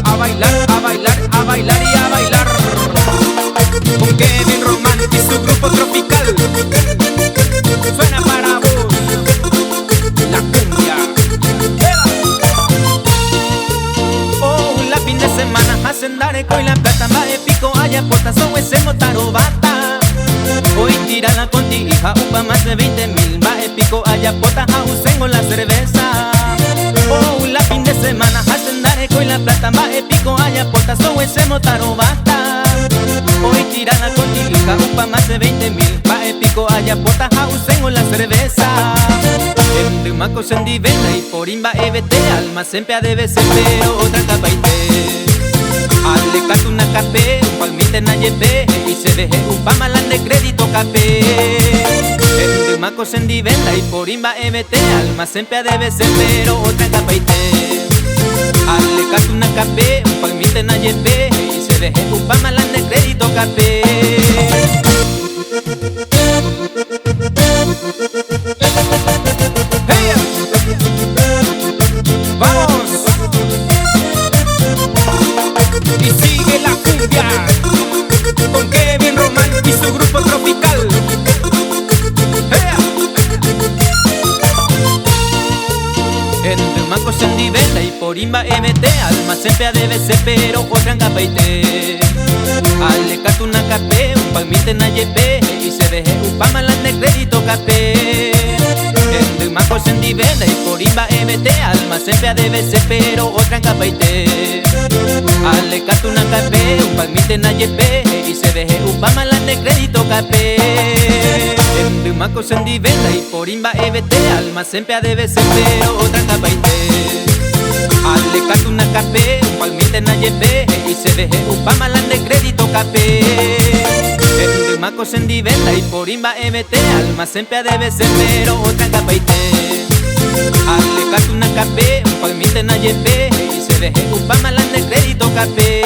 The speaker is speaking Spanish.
A bailar, a bailar, a bailar y a bailar con Kevin Román y su grupo tropical. Suena para vos la cumbia. Oh, la fin de semana hacen Dareco y La Plata, va de pico, allá potazo, ese motaro bata. Hoy tírala con ti, hija, upa más de 20.000. Va de pico, allá pota, ausengo la cerveza. Oh, la fin de semana hacen Dareco y La Plata, va de pico, allá potazo, ese motaro bata. Hoy tirada con ti, hija, upa más de 20.000. Va de pico, allá pota, ausengo la cerveza. En Rimaco se endivena y por imba EBT, alma sempre debe ser, pero otra capaite. Ale cato una capé, un palmite na lleve, y se deje upa malan de crédito capé. En Rimaco se endivena y por imba EBT, alma sempre debe ser, pero otra capaite. Ale cato una capé, un palmite na lleve, y se deje upa malan de crédito capé. ¡Vamos! Y sigue la cumbia con Kevin Román y su grupo tropical. En Rimaco se endivena y por imba EBT, alma sempre debe ser, pero otra en capaite. Ale cato una capé, un palmite na lleve, y se deje upa malan de crédito capé. En Rimaco se endivena y por imba EBT, alma sempre debe ser, pero otra en capaite. Ale cato una capé, un palmite na lleve, y se deje upa malan de crédito capé. En Rimaco se endivena y por imba EBT, alma sempre debe ser, pero otra en capaite. Ale cato una capé, un palmite na lleve, y se deje upa malan de crédito capé. En Rimaco se endivena y por imba EBT, alma sempre debe ser, pero otra en capaite. Ale cato una capé, un palmite na lleve, y se deje upa malan de crédito capé.